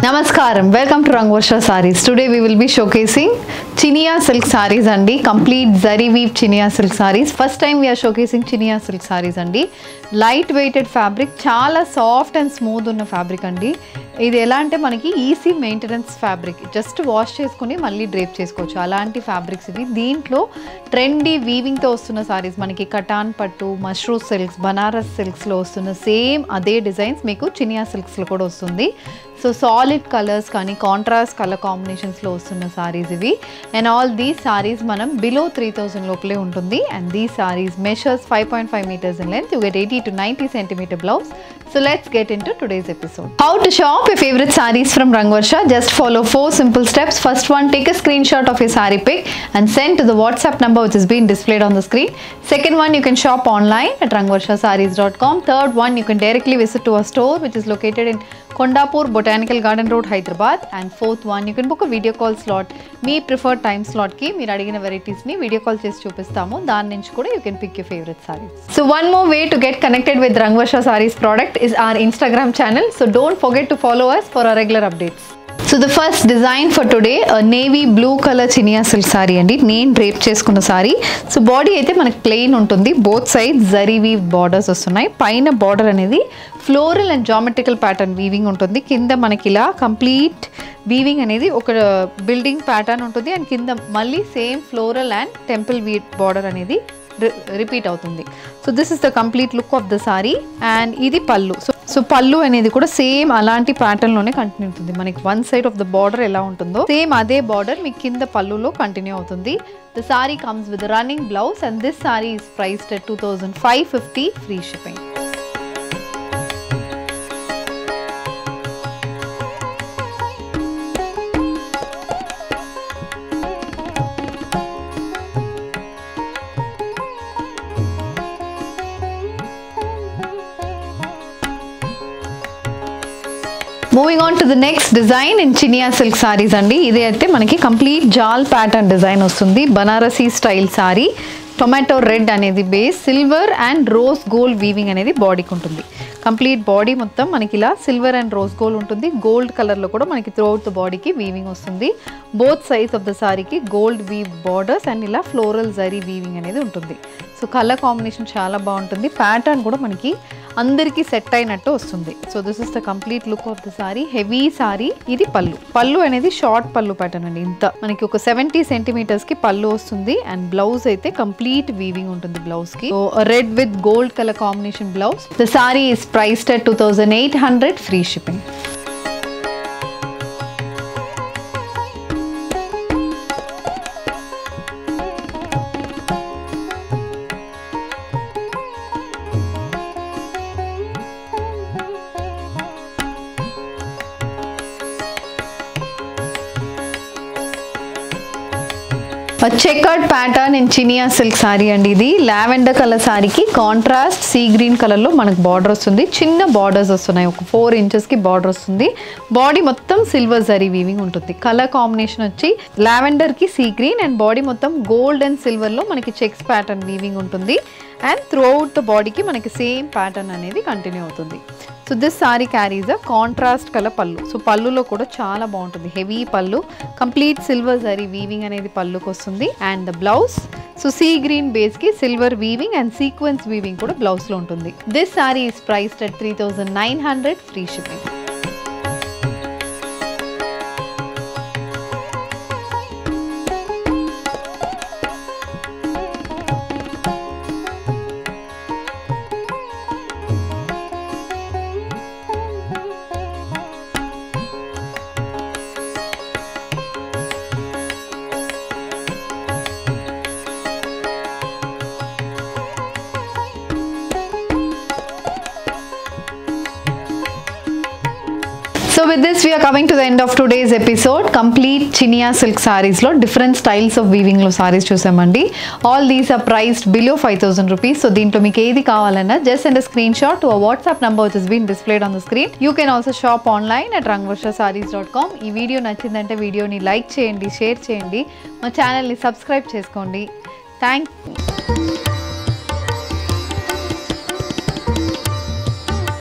Namaskaram, welcome to Rangvarsha Sarees. Today we will be showcasing Chinia silk sarees andi, complete zari weave Chinia silk sarees. First time we are showcasing Chinia silk sarees andi. Light weighted fabric, chala soft and smooth unna fabric andi. ఇది ఎలా అంటే మనకి easy maintenance fabric, just wash చేసుకుని మళ్ళీ drape చేసుకోవచ్చు అలాంటి fabrics ఇవి. దీంట్లో ట్రెండీ వీవింగ్తో వస్తున్న సారీస్ మనకి కటాన్ పట్టు, మష్రూ సిల్క్స్, బనారస్ సిల్క్స్లో వస్తున్న సేమ్ అదే డిజైన్స్ మీకు చినియా సిల్క్స్లో కూడా వస్తుంది. సో సాలిడ్ కలర్స్ కానీ కాంట్రాస్ట్ కలర్ కాంబినేషన్స్లో వస్తున్న సారీస్ ఇవి. అండ్ ఆల్ దీస్ సారీస్ మనం బిలో 3000 లోపలే ఉంటుంది. And these saris measures 5.5 meters in length. You get 80 to 90 centimeter blouse. So let's get into today's episode. How to shop your favorite sarees from Rangvarsha? Just follow 4 simple steps. First one, take a screenshot of your saree pic and send to the WhatsApp number which is being displayed on the screen. Second one, you can shop online at rangvarshasarees.com. Third one, you can directly visit to our store which is located in Kondapur, Botanical Garden Road, Hyderabad. And fourth one, you can book a video call slot. Me preferred time slot ki meer adigina varieties ni video call chesi chupistamu. Dan nunchi kuda you can pick your favorite sarees. So one more way to get connected with Rangvarsha Sarees product is our Instagram channel. So don't forget to follow us for our regular updates. So the first design for today, a navy blue color chinia silk saree andi. Nenu drape cheskunna saree. So body aithe manaku plain untundi. Both sides zari weave borders vastunayi. Paina border anedi floral and geometrical pattern weaving ఉంటుంది. కింద మనకి ఇలా complete weaving అనేది ఒక building pattern ఉంటుంది. And కింద మళ్ళీ same floral and temple weave border అనేది రిపీట్ అవుతుంది. So this is the complete look of the sari. And ఇది పళ్ళు. సో పళ్ళు అనేది కూడా సేమ్ అలాంటి ప్యాటర్న్ లోనే కంటిన్యూ అవుతుంది. మనకి one side of the border ఎలా ఉంటుందో సేమ్ అదే బార్డర్ మీకు కింద పళ్ళులో కంటిన్యూ అవుతుంది. The sorry comes with running blouse and this sari is priced at 2550 free shipping. Moving on to the next design in Chinia silk sarees andi. ఇది అయితే మనకి కంప్లీట్ జాల్ ప్యాటర్న్ డిజైన్ వస్తుంది. Banarasi style sari. Tomato red అనేది base, silver and rose gold weaving అనేది బాడీకి ఉంటుంది. Complete body మొత్తం మనకి ఇలా సిల్వర్ అండ్ రోజ్ గోల్డ్ ఉంటుంది. గోల్డ్ కలర్లో కూడా మనకి త్రూఅవుట్ ద బాడీకి వీవింగ్ వస్తుంది. బోత్ సైడ్స్ ఆఫ్ ద సారీకి గోల్డ్ వీవ్ బార్డర్స్ అండ్ ఇలా ఫ్లోరల్ జరీ వీవింగ్ అనేది ఉంటుంది. సో కలర్ కాంబినేషన్ చాలా బాగుంటుంది. ప్యాటర్న్ కూడా మనకి అందరికీ సెట్ అయినట్టు వస్తుంది. So this is the complete look of the sorry. Heavy sorry. ఇది పళ్ళు అనేది షార్ట్ పళ్ళు ప్యాటర్న్ అండి. ఇంత మనకి ఒక 70 centimeters కి పళ్ళు వస్తుంది. అండ్ బ్లౌజ్ అయితే కంప్లీట్ వీవింగ్ ఉంటుంది బ్లౌజ్ కి. So red with gold colour combination blouse. The sari is priced at 2800 free shipping. Checkered pattern in Chiniya silk sari అండి. ఇది లావెండర్ కలర్ సారీకి కాంట్రాస్ట్ సీ గ్రీన్ కలర్లో మనకు బార్డర్ వస్తుంది. చిన్న బార్డర్స్ వస్తున్నాయి. ఒక 4 inches కి బార్డర్ వస్తుంది. బాడీ మొత్తం సిల్వర్ జరీ వీవింగ్ ఉంటుంది. కలర్ కాంబినేషన్ వచ్చి లావెండర్ కి సీ గ్రీన్ అండ్ బాడీ మొత్తం గోల్డ్ అండ్ సిల్వర్లో మనకి చెక్స్ ప్యాటర్న్ వీవింగ్ ఉంటుంది. అండ్ త్రూఅవుట్ ద బాడీకి మనకి సేమ్ ప్యాటర్న్ అనేది కంటిన్యూ అవుతుంది. So this sorry carries a contrast colour పళ్ళు. సో పళ్ళులో కూడా చాలా బాగుంటుంది. హెవీ పళ్ళు, కంప్లీట్ సిల్వర్ జరీ వీవింగ్ అనేది పళ్ళుకి వస్తుంది. And the blouse so sea green base కి silver weaving and sequence weaving కూడా బ్లౌజ్ లో ఉంటుంది. This sari is priced at 3900 free shipping. So with this we are coming to the end of today's episode. Complete Chinia silk sarees lo different styles of weaving lo sarees chusamandi. All these are priced below 5000 rupees. So deentlo meeku edi kavalana just send a screenshot to a WhatsApp number which has been displayed on the screen. You can also shop online at rangvarshasarees.com. Ee video nachindante video ni like cheyandi, share cheyandi, ma channel ni subscribe cheskondi. Thank you.